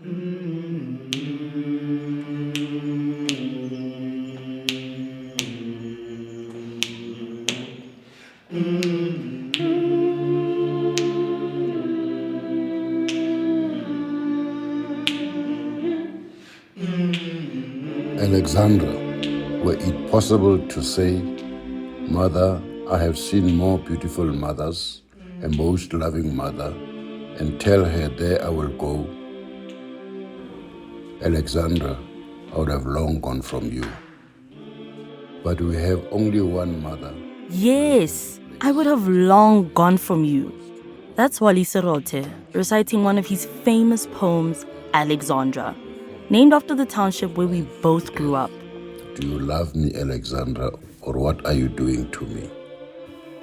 Alexandra, were it possible to say, Mother, I have seen more beautiful mothers, a most loving mother, and tell her there I will go. Alexandra, I would have long gone from you. But we have only one mother. Yes, I would have long gone from you. That's Wally Serote reciting one of his famous poems, Alexandra, named after the township where we both grew up. Do you love me, Alexandra, or what are you doing to me?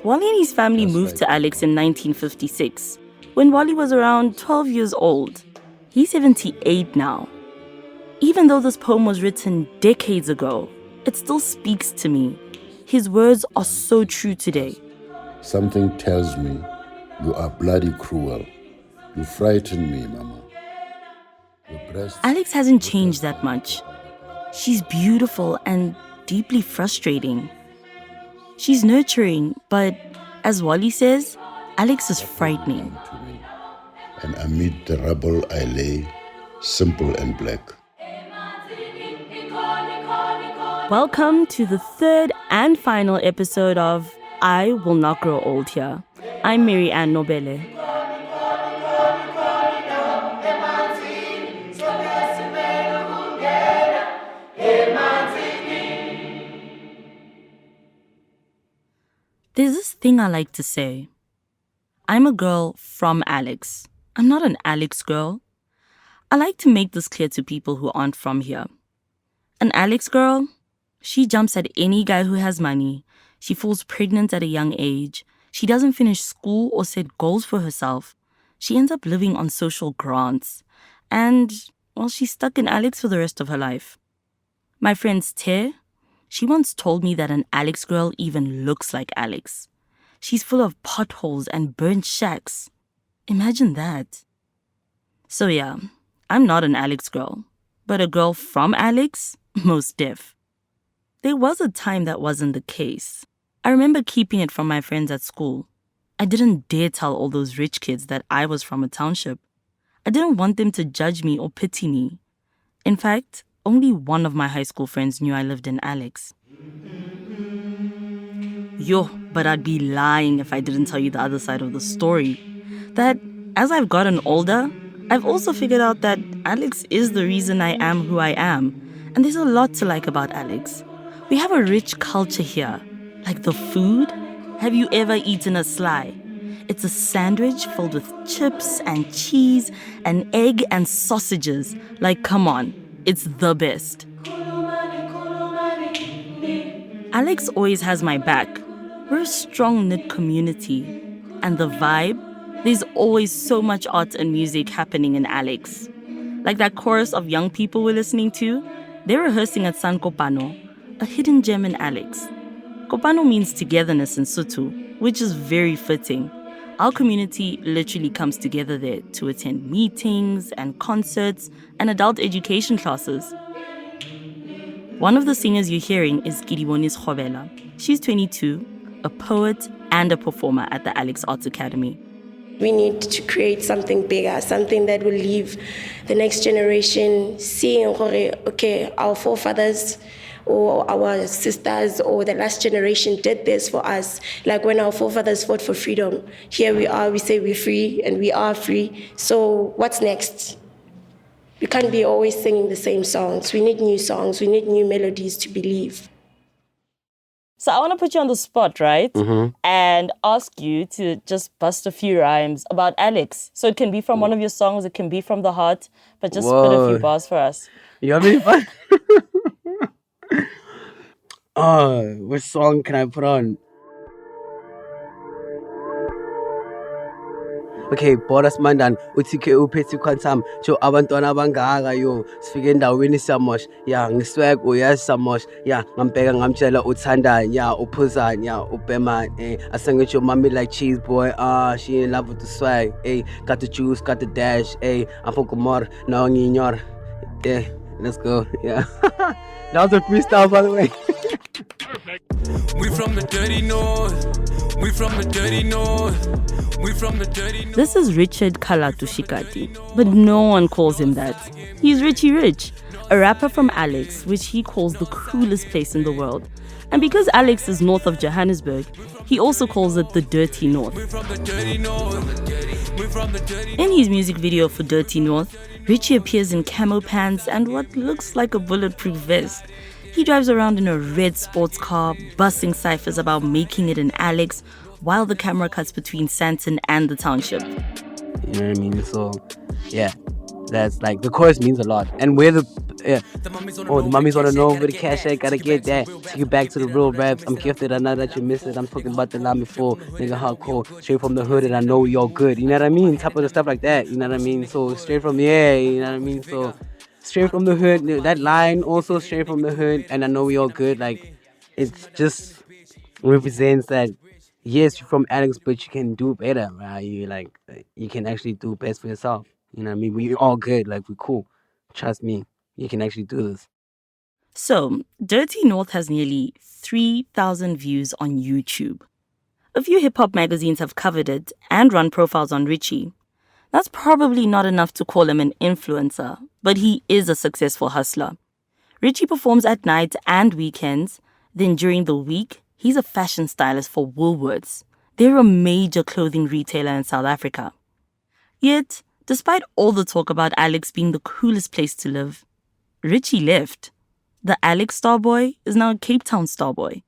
Wally and his family moved to Alex in 1956, when Wally was around 12 years old. He's 78 now. Even though this poem was written decades ago, it still speaks to me. His words are so true today. Something tells me you are bloody cruel. You frighten me, Mama. Alex hasn't changed that much. She's beautiful and deeply frustrating. She's nurturing, but as Wally says, Alex is frightening. And amid the rubble I lay, simple and black. Welcome to the third and final episode of I Will Not Grow Old Here. I'm Mary Ann Nobele. There's this thing I like to say. I'm a girl from Alex. I'm not an Alex girl. I like to make this clear to people who aren't from here. An Alex girl, she jumps at any guy who has money. She falls pregnant at a young age. She doesn't finish school or set goals for herself. She ends up living on social grants. And, well, she's stuck in Alex for the rest of her life. My friend Te, she once told me that an Alex girl even looks like Alex. She's full of potholes and burnt shacks. Imagine that. So yeah, I'm not an Alex girl, but a girl from Alex, most deaf. There was a time that wasn't the case. I remember keeping it from my friends at school. I didn't dare tell all those rich kids that I was from a township. I didn't want them to judge me or pity me. In fact, only one of my high school friends knew I lived in Alex. Yo, but I'd be lying if I didn't tell you the other side of the story. That as I've gotten older, I've also figured out that Alex is the reason I am who I am. And there's a lot to like about Alex. We have a rich culture here. Like the food. Have you ever eaten a sly? It's a sandwich filled with chips and cheese and egg and sausages. Like, come on, it's the best. Alex always has my back. We're a strong-knit community. And the vibe? There's always so much art and music happening in Alex. Like that chorus of young people we're listening to, they're rehearsing at San Kopano, a hidden gem in Alex. Kopano means togetherness in Sotho, which is very fitting. Our community literally comes together there to attend meetings and concerts and adult education classes. One of the singers you're hearing is Kidiboni's Khobela. She's 22, a poet and a performer at the Alex Arts Academy. We need to create something bigger, something that will leave the next generation seeing, okay, our forefathers or our sisters or the last generation did this for us. Like when our forefathers fought for freedom, here we are, we say we're free and we are free. So what's next? We can't be always singing the same songs. We need new songs. We need new melodies to believe. So I want to put you on the spot, right? And ask you to just bust a few rhymes about Alex. So it can be from one of your songs, it can be from the heart, but just spit a few bars for us. You want me fun? Which song can I put on? Okay, Boras Mandan, Utike Upeti Quantam, Jo Abantona Bangaga, yo, speaking the Winnie Samosh, ya, Niswag, Uyas Samosh, ya, Mampega Namchela, Utsanda, ya, Upuzan, ya, Upema, I sang with your mommy like cheese boy, she in love with the swag, got the juice, got the dash, I'm Pokomor, no, Nignor, let's go, yeah. That was a freestyle, by the way. We from the dirty north. We from the dirty north. We from the dirty north. This is Richard Kalatu Shikati, but no one calls him that. He's Richie Rich, a rapper from Alex, which he calls the coolest place in the world. And because Alex is north of Johannesburg, he also calls it the Dirty North. We from the dirty north. We from the dirty. In his music video for Dirty North, Richie appears in camo pants and what looks like a bulletproof vest. He drives around in a red sports car, busting ciphers about making it in Alex, while the camera cuts between Sandton and the township. You know what I mean? So, yeah, that's like the chorus means a lot. And where the the mummies wanna know where the cash at, gotta get that. Take you back to the real raps. I'm gifted, I know that you miss it. I'm talking about the line before, nigga hardcore, straight from the hood, and I know you're good. You know what I mean? Type of the stuff like that. You know what I mean? So straight from you know what I mean? So straight from the hood, that line also straight from the hood, and I know we all good. Like it's just represents that. Yes, you're from Alex, but you can do better, right? You can actually do best for yourself. You know what I mean? We're all good, like we're cool. Trust me, you can actually do this. So, Dirty North has nearly 3,000 views on YouTube. A few hip-hop magazines have covered it and run profiles on Richie. That's probably not enough to call him an influencer, but he is a successful hustler. Richie performs at night and weekends, then during the week, he's a fashion stylist for Woolworths. They're a major clothing retailer in South Africa. Yet, despite all the talk about Alex being the coolest place to live, Richie left. The Alex Starboy is now a Cape Town Starboy.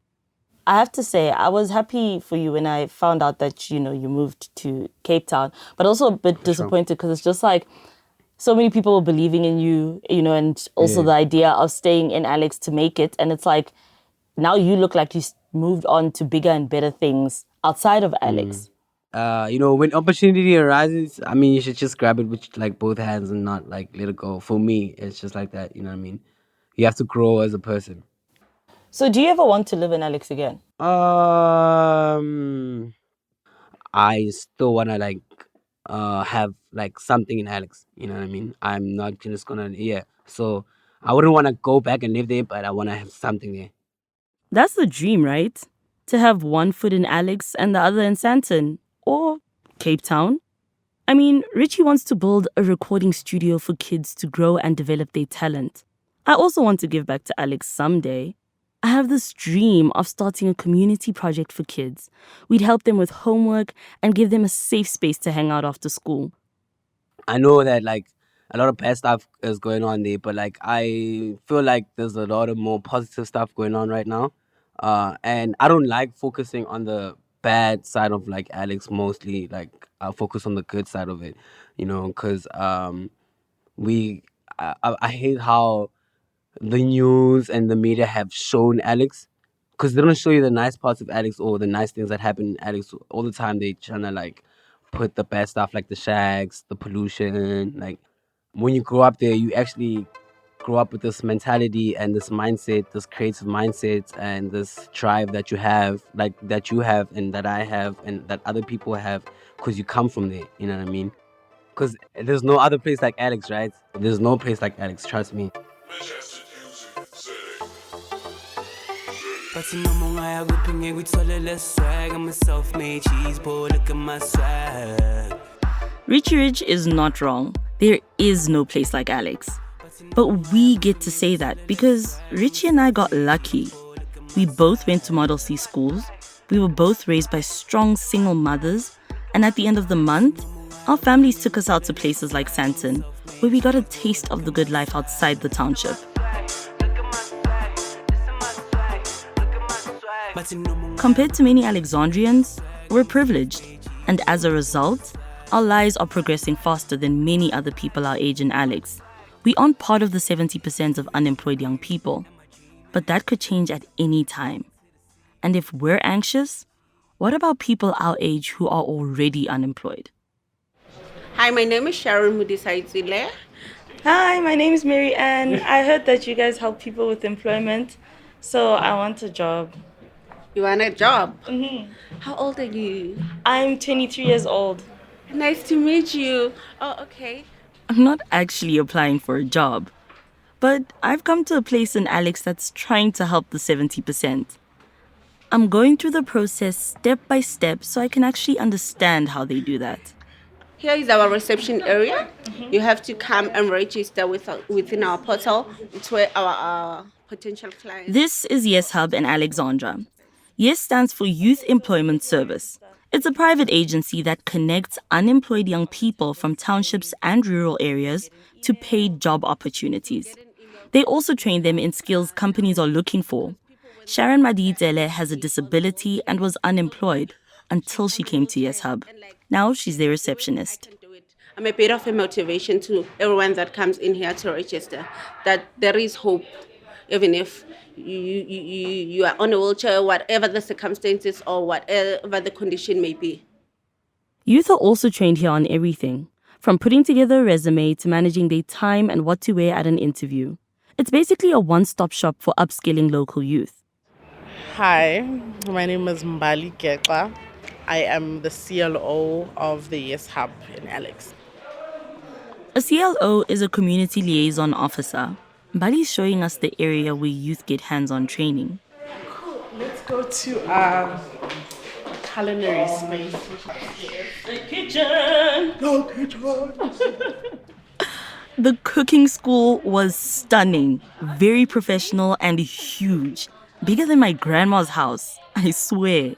I have to say, I was happy for you when I found out that, you moved to Cape Town, but also a bit disappointed because it's just like so many people believing in you, and also the idea of staying in Alex to make it. And it's like, now you look like you moved on to bigger and better things outside of Alex. When opportunity arises, I mean, you should just grab it with like both hands and not like let it go. For me, it's just like that. You know what I mean? You have to grow as a person. So do you ever want to live in Alex again? I still wanna like have like something in Alex. You know what I mean? I'm not just gonna So I wouldn't wanna go back and live there, but I wanna have something there. That's the dream, right? To have one foot in Alex and the other in Sandton or Cape Town. I mean, Richie wants to build a recording studio for kids to grow and develop their talent. I also want to give back to Alex someday. I have this dream of starting a community project for kids. We'd help them with homework and give them a safe space to hang out after school. I know that like a lot of bad stuff is going on there, but like I feel like there's a lot of more positive stuff going on right now. And I don't like focusing on the bad side of like Alex mostly. Like I focus on the good side of it, because I hate how the news and the media have shown Alex, because they don't show you the nice parts of Alex or the nice things that happen in Alex all the time. They trying to like put the bad stuff like the shags, the pollution. Like when you grow up there, you actually grow up with this mentality and this mindset, this creative mindset and this drive that you have, and that I have and that other people have, because you come from there. You know what I mean? Because there's no other place like Alex, right? There's no place like Alex, trust me. I'm a self-made cheese boy, look at my swag. Richie Rich is not wrong. There is no place like Alex. But we get to say that because Richie and I got lucky. We both went to Model C schools. We were both raised by strong single mothers. And at the end of the month, our families took us out to places like Sandton, where we got a taste of the good life outside the township. Compared to many Alexandrians, we're privileged. And as a result, our lives are progressing faster than many other people our age in Alex. We aren't part of the 70% of unemployed young people. But that could change at any time. And if we're anxious, what about people our age who are already unemployed? Hi, my name is Sharon Mudisaitzile. Hi, my name is Mary Ann. I heard that you guys help people with employment, so I want a job. You want a job? Mm-hmm. How old are you? I'm 23 years old. Nice to meet you. Oh, okay. I'm not actually applying for a job, but I've come to a place in Alex that's trying to help the 70%. I'm going through the process step by step so I can actually understand how they do that. Here is our reception area. You have to come and register within our portal. It's where our potential clients. This is Yes Hub in Alexandra. Yes stands for Youth Employment Service. It's a private agency that connects unemployed young people from townships and rural areas to paid job opportunities. They also train them in skills companies are looking for. Sharon Maditele has a disability and was unemployed until she came to Yes Hub. Now she's their receptionist. I'm a bit of a motivation to everyone that comes in here to register, that there is hope, even if you are on a wheelchair, whatever the circumstances or whatever the condition may be. Youth are also trained here on everything, from putting together a resume to managing their time and what to wear at an interview. It's basically a one-stop shop for upskilling local youth. Hi, my name is Mbali Ketla. I am the CLO of the Yes Hub in Alex. A CLO is a community liaison officer. Mbali is showing us the area where youth get hands-on training. Cool. Let's go to culinary space. The kitchen! No kitchen! The cooking school was stunning, very professional and huge. Bigger than my grandma's house, I swear.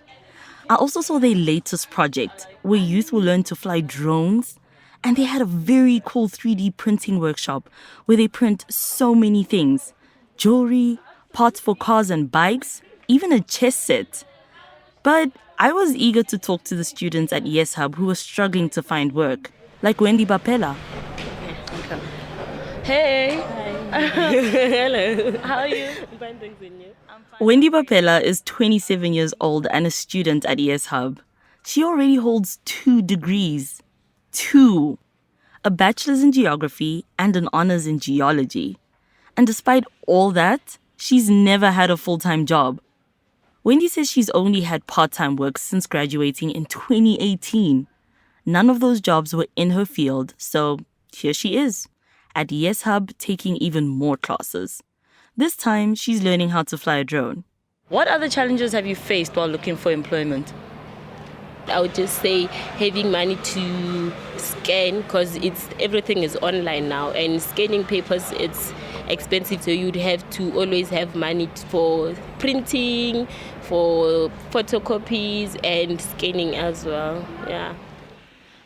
I also saw their latest project, where youth will learn to fly drones. And they had a very cool 3D printing workshop where they print so many things. Jewelry, parts for cars and bikes, even a chess set. But I was eager to talk to the students at Yes Hub who were struggling to find work, like Wendy Bapela. Hey! Hi. Hello. How are you? I'm fine, thanks, and you? Wendy Bapela is 27 years old and a student at Yes Hub. She already holds 2 degrees. 2. A bachelor's in geography and an honors in geology. And despite all that, she's never had a full-time job. Wendy says she's only had part-time work since graduating in 2018. None of those jobs were in her field, so here she is, at Yes Hub taking even more classes. This time, she's learning how to fly a drone. What other challenges have you faced while looking for employment? I would just say having money to scan, because everything is online now, and scanning papers, it's expensive, so you'd have to always have money for printing, for photocopies and scanning as well. Yeah.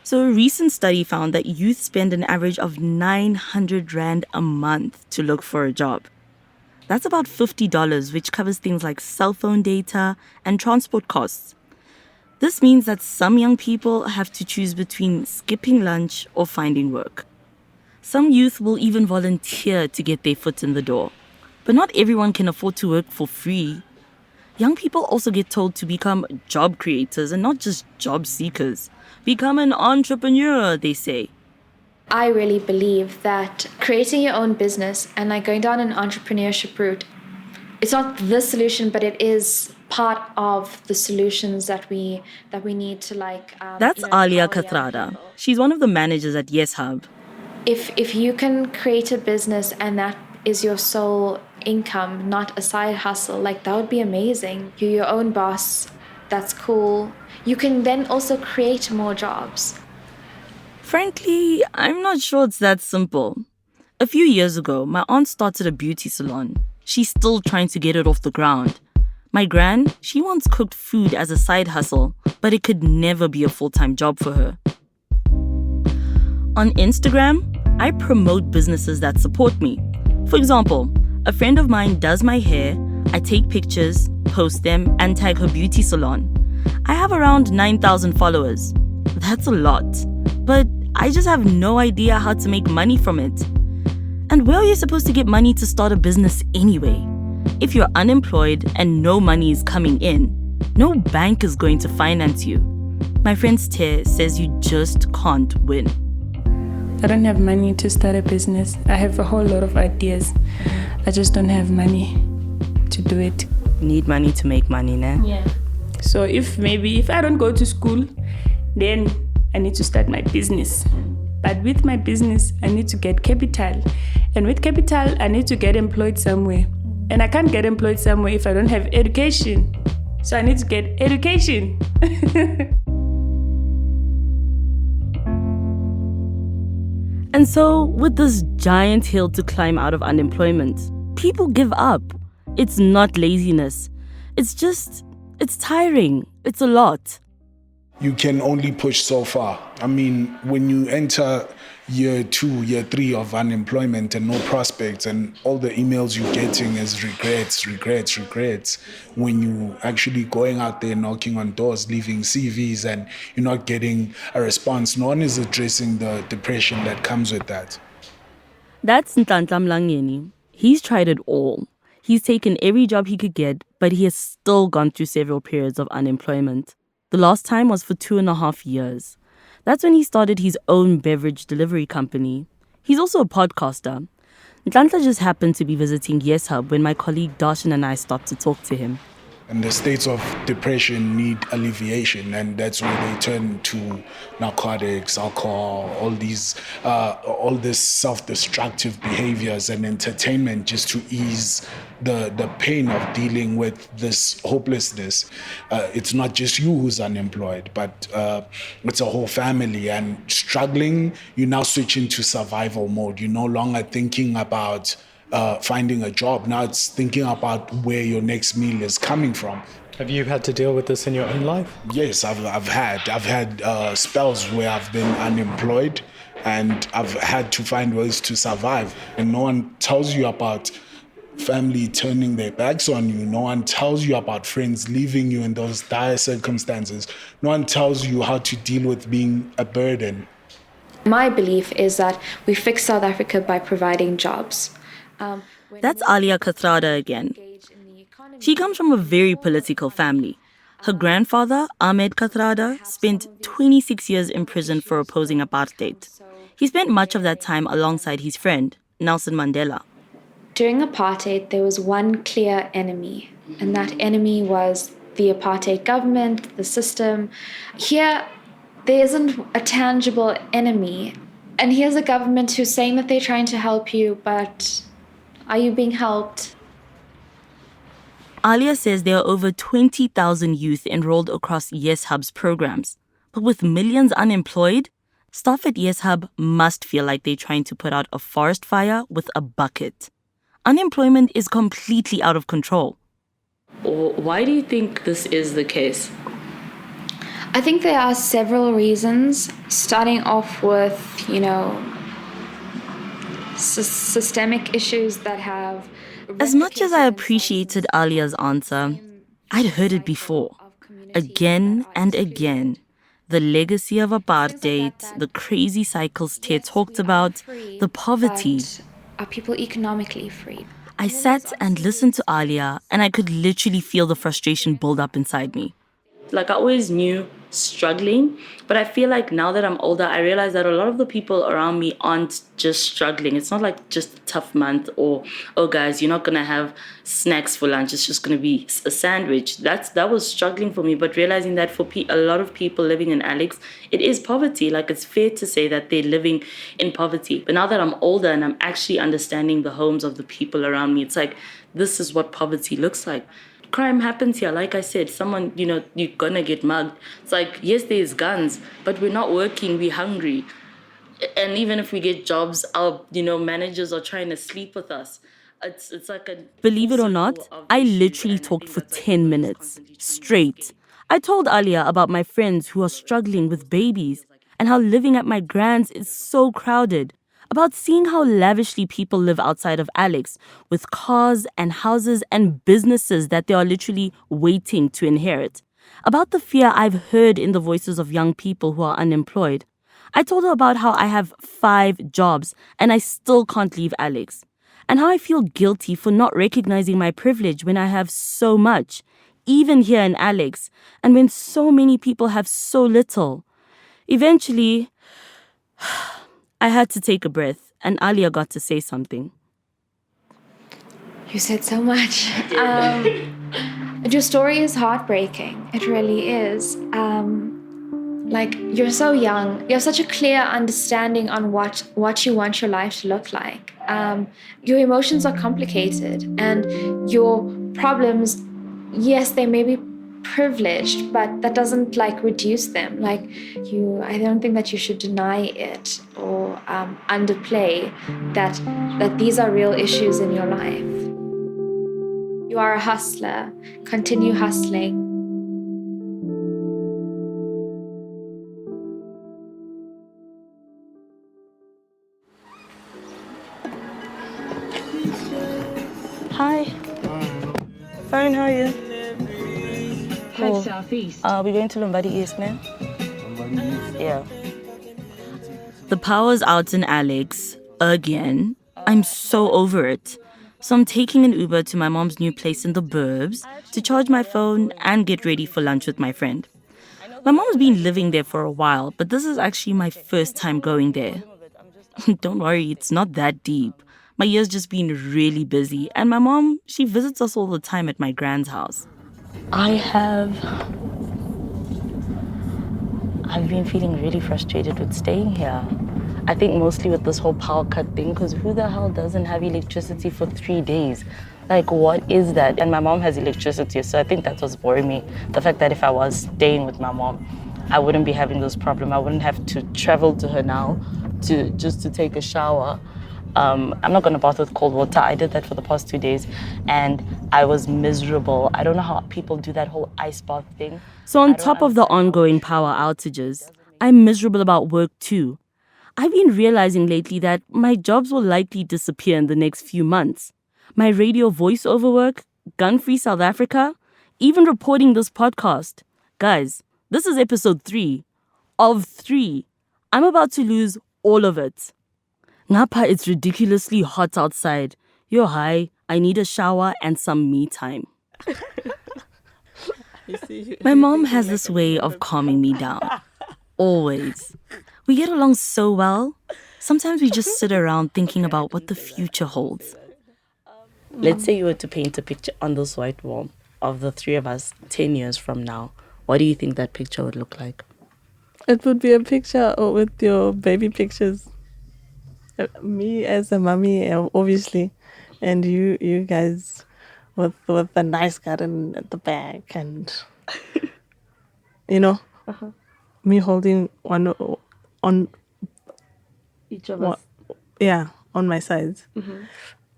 So a recent study found that youth spend an average of 900 Rand a month to look for a job. That's about $50, which covers things like cell phone data and transport costs. This means that some young people have to choose between skipping lunch or finding work. Some youth will even volunteer to get their foot in the door. But not everyone can afford to work for free. Young people also get told to become job creators and not just job seekers. Become an entrepreneur, they say. I really believe that creating your own business and going down an entrepreneurship route, it's not the solution, but it is part of the solutions that we need to That's Alia empower young Katrada. people. She's one of the managers at Yes Hub. If you can create a business and that is your sole income, not a side hustle, that would be amazing. You're your own boss. That's cool. You can then also create more jobs. Frankly, I'm not sure it's that simple. A few years ago, my aunt started a beauty salon. She's still trying to get it off the ground. My gran, she once cooked food as a side hustle, but it could never be a full-time job for her. On Instagram, I promote businesses that support me. For example, a friend of mine does my hair, I take pictures, post them, and tag her beauty salon. I have around 9,000 followers. That's a lot, but I just have no idea how to make money from it. And where are you supposed to get money to start a business anyway? If you're unemployed and no money is coming in, no bank is going to finance you. My friend Ter says you just can't win. I don't have money to start a business. I have a whole lot of ideas. I just don't have money to do it. Need money to make money, nah? Yeah. So if I don't go to school, then I need to start my business. But with my business, I need to get capital. And with capital, I need to get employed somewhere. And I can't get employed somewhere if I don't have education. So I need to get education. And so, with this giant hill to climb out of unemployment, people give up. It's not laziness. It's tiring. It's a lot. You can only push so far. I mean, when you enter year 2, year 3 of unemployment and no prospects, and all the emails you're getting is regrets, when you actually going out there knocking on doors, leaving CVs, and you're not getting a response, no one is addressing the depression that comes with that. That's Nhlanhla Mlangeni. He's tried it all. He's taken every job he could get, but he has still gone through several periods of unemployment. The last time was for 2.5 years. That's when he started his own beverage delivery company. He's also a podcaster. Nhlanhla just happened to be visiting Yes Hub when my colleague Darshan and I stopped to talk to him. And the states of depression need alleviation, and that's where they turn to narcotics, alcohol, all this self-destructive behaviors and entertainment just to ease the pain of dealing with this hopelessness. It's not just you who's unemployed, but it's a whole family. And struggling, you now switch into survival mode. You're no longer thinking about finding a job. Now it's thinking about where your next meal is coming from. Have you had to deal with this in your own life? Yes, I've had spells where I've been unemployed and I've had to find ways to survive. And no one tells you about family turning their backs on you. No one tells you about friends leaving you in those dire circumstances. No one tells you how to deal with being a burden. My belief is that we fix South Africa by providing jobs. That's Alia Kathrada again. She comes from a very political family. Her grandfather, Ahmed Kathrada, spent 26 years in prison for opposing apartheid. He spent much of that time alongside his friend, Nelson Mandela. During apartheid, there was one clear enemy, and that enemy was the apartheid government, the system. Here, there isn't a tangible enemy. And here's a government who's saying that they're trying to help you, but are you being helped? Alia says there are over 20,000 youth enrolled across Yes Hub's programs. But with millions unemployed, staff at Yes Hub must feel like they're trying to put out a forest fire with a bucket. Unemployment is completely out of control. Why do you think this is the case? I think there are several reasons, starting off with, systemic issues that have... As much as I appreciated Alia's answer, I'd heard it before. Again and again. The legacy of apartheid, the crazy cycles Tia talked about, the poverty. Are people economically free? I sat and listened to Alia, and I could literally feel the frustration build up inside me. Like, I always knew struggling, but I feel like now that I'm older, I realize that a lot of the people around me aren't just struggling. It's not like just a tough month or, oh guys, you're not going to have snacks for lunch. It's just going to be a sandwich. That was struggling for me, but realizing that for a lot of people living in Alex, it is poverty. Like, it's fair to say that they're living in poverty. But now that I'm older and I'm actually understanding the homes of the people around me, it's like, this is what poverty looks like. Crime happens here. Like I said, someone, you're gonna get mugged. It's like, yes, there's guns, but we're not working, we're hungry. And even if we get jobs, our, managers are trying to sleep with us. It's like a... Believe it or not, I literally talked for 10 minutes, straight. I told Alia about my friends who are struggling with babies and how living at my grand's is so crowded. About seeing how lavishly people live outside of Alex, with cars and houses and businesses that they are literally waiting to inherit. About the fear I've heard in the voices of young people who are unemployed. I told her about how I have 5 jobs and I still can't leave Alex. And how I feel guilty for not recognizing my privilege when I have so much, even here in Alex, and when so many people have so little. Eventually, I had to take a breath, and Alia got to say something. You said so much. Your story is heartbreaking. It really is. Like, you're so young. You have such a clear understanding on what you want your life to look like. Your emotions are complicated, and your problems, yes, they may be privileged, but that doesn't like reduce them. Like, I don't think that you should deny it or underplay that these are real issues in your life. You are a hustler. Continue hustling. Hi. Fine, how are you? Cool. Southeast. We're going to Lombard East, man. Yeah. The power's out in Alex again. I'm so over it. So I'm taking an Uber to my mom's new place in the burbs to charge my phone and get ready for lunch with my friend. My mom's been living there for a while, but this is actually my first time going there. Don't worry, it's not that deep. My year's just been really busy, and my mom, she visits us all the time at my grand's house. I've been feeling really frustrated with staying here. I think mostly with this whole power cut thing, because who the hell doesn't have electricity for 3 days? Like, what is that? And my mom has electricity, so I think that's what's worrying me. The fact that if I was staying with my mom, I wouldn't be having this problem. I wouldn't have to travel to her now just to take a shower. I'm not going to bath with cold water. I did that for the past 2 days, and I was miserable. I don't know how people do that whole ice bath thing. So on top of the ongoing power outages, I'm miserable about work too. I've been realizing lately that my jobs will likely disappear in the next few months. My radio voiceover work, Gun-Free South Africa, even reporting this podcast. Guys, this is episode 3 of 3. I'm about to lose all of it. Ngapha, it's ridiculously hot outside. Yo, hi, I need a shower and some me time. My mom has this way of calming me down. Always. We get along so well. Sometimes we just sit around thinking about what the future holds. Let's say you were to paint a picture on this white wall of the 3 of us 10 years from now. What do you think that picture would look like? It would be a picture with your baby pictures. Me as a mommy, obviously, and you guys with the nice garden at the back, and me holding one on Each of us. Yeah, on my sides, and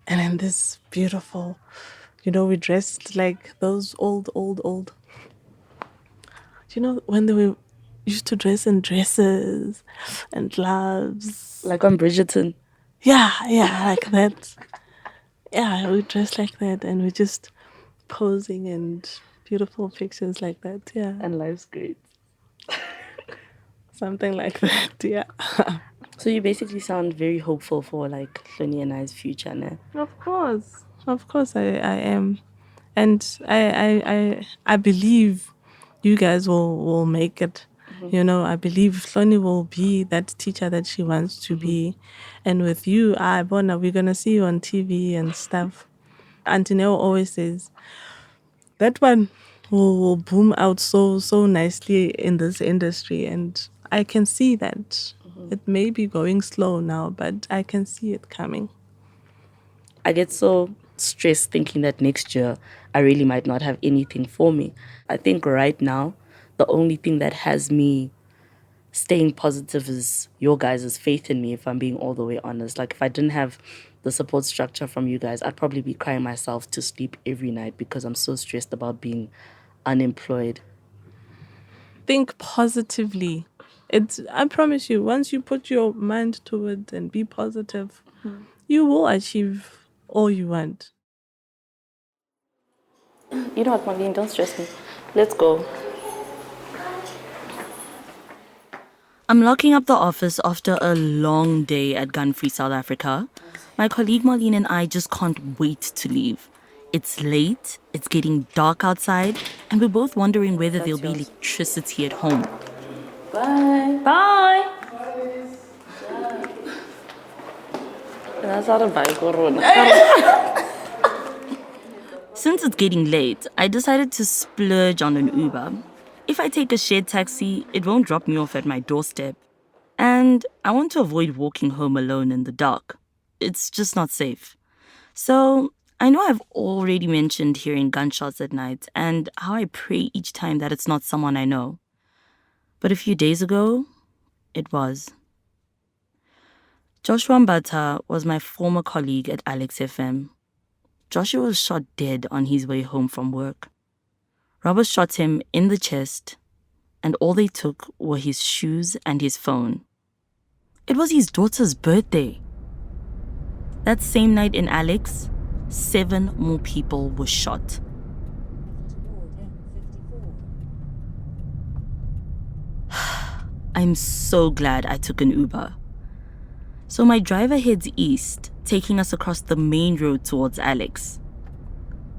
then this beautiful, we dressed like those old. When they were used to dress in dresses and gloves. Like on Bridgerton. Yeah, like that. Yeah, we dress like that, and we're just posing and beautiful pictures like that, yeah. And life's great. Something like that, yeah. So you basically sound very hopeful for like Hloni and I's future, ne? Of course I am. And I believe you guys will make it. I believe Hloni will be that teacher that she wants to be. And with you, Bona, we're going to see you on TV and stuff. Auntie Neo always says, that one will boom out so nicely in this industry. And I can see that. It may be going slow now, but I can see it coming. I get so stressed thinking that next year I really might not have anything for me. I think right now, the only thing that has me staying positive is your guys' faith in me, if I'm being all the way honest. Like, if I didn't have the support structure from you guys, I'd probably be crying myself to sleep every night because I'm so stressed about being unemployed. Think positively. I promise you, once you put your mind to it and be positive, you will achieve all you want. You know what, Marlene, don't stress me. Let's go. I'm locking up the office after a long day at Gun-Free South Africa. My colleague Marlene and I just can't wait to leave. It's late, it's getting dark outside, and we're both wondering whether there'll be electricity at home. Bye. Bye. Since it's getting late, I decided to splurge on an Uber. If I take a shared taxi, it won't drop me off at my doorstep. And I want to avoid walking home alone in the dark. It's just not safe. So, I know I've already mentioned hearing gunshots at night and how I pray each time that it's not someone I know. But a few days ago, it was. Joshua Mbata was my former colleague at Alex FM. Joshua was shot dead on his way home from work. Robbers shot him in the chest, and all they took were his shoes and his phone. It was his daughter's birthday. That same night in Alex, 7 more people were shot. I'm so glad I took an Uber. So my driver heads east, taking us across the main road towards Alex.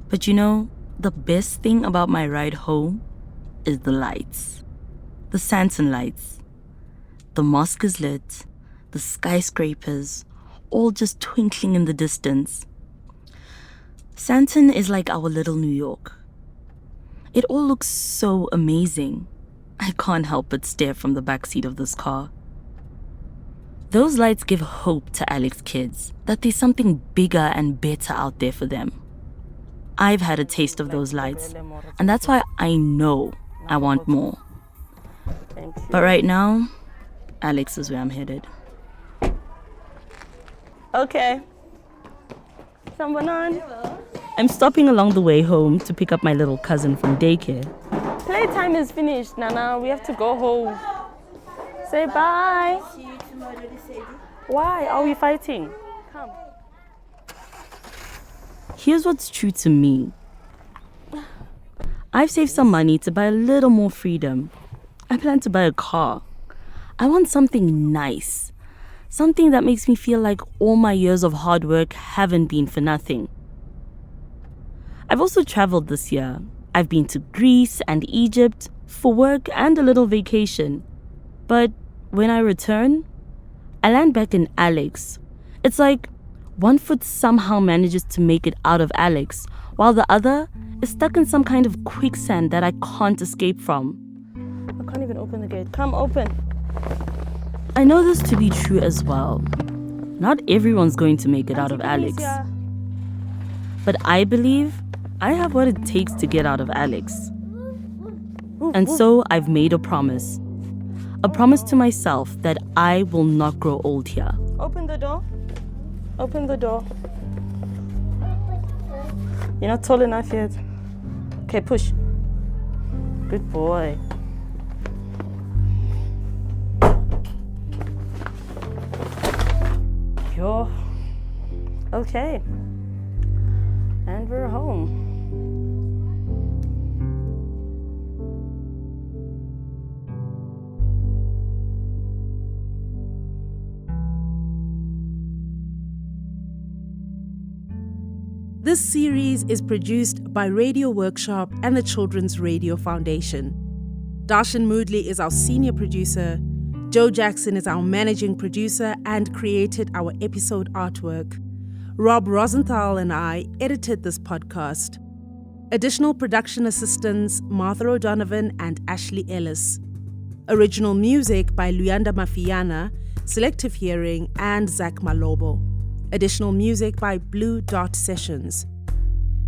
But you know, the best thing about my ride home is the lights. The Sandton lights. The mosque is lit, the skyscrapers, all just twinkling in the distance. Sandton is like our little New York. It all looks so amazing. I can't help but stare from the backseat of this car. Those lights give hope to Alex kids that there's something bigger and better out there for them. I've had a taste of those lights, and that's why I know I want more. But right now, Alex is where I'm headed. Okay. Someone on? I'm stopping along the way home to pick up my little cousin from daycare. Playtime is finished, Nana. We have to go home. Say bye. See you tomorrow, Sadie. Why are we fighting? Come. Here's what's true to me. I've saved some money to buy a little more freedom. I plan to buy a car. I want something nice. Something that makes me feel like all my years of hard work haven't been for nothing. I've also traveled this year. I've been to Greece and Egypt for work and a little vacation. But when I return, I land back in Alex. It's like one foot somehow manages to make it out of Alex, while the other is stuck in some kind of quicksand that I can't escape from. I can't even open the gate. Come open. I know this to be true as well. Not everyone's going to make it out of Alex. But I believe I have what it takes to get out of Alex. And so I've made a promise. A promise to myself that I will not grow old here. Open the door. Open the door. You're not tall enough yet. Okay, push. Good boy. Yo. Okay. And we're home. This series is produced by Radio Workshop and the Children's Radio Foundation. Darshan Moodley is our senior producer. Joe Jackson is our managing producer and created our episode artwork. Rob Rosenthal and I edited this podcast. Additional production assistants Martha O'Donovan and Ashley Ellis. Original music by Luyanda Mafiana, Selective Hearing, and Zach Malobo. Additional music by Blue Dot Sessions.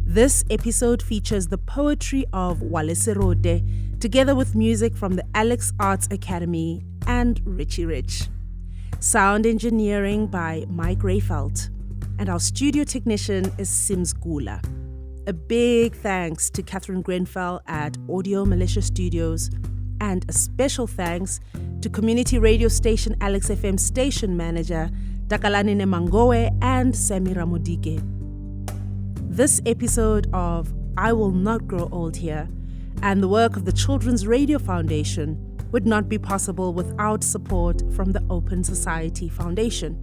This episode features the poetry of Walese Rode, together with music from the Alex Arts Academy and Richie Rich. Sound engineering by Mike Rayfelt. And our studio technician is Sims Gula. A big thanks to Catherine Grenfell at Audio Militia Studios, and a special thanks to community radio station Alex FM station manager Takalani Nemangoe and Samira Modike. This episode of I Will Not Grow Old Here and the work of the Children's Radio Foundation would not be possible without support from the Open Society Foundation.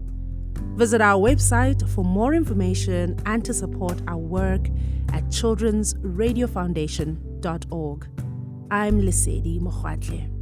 Visit our website for more information and to support our work at childrensradiofoundation.org. I'm Lesedi Mokhwatle.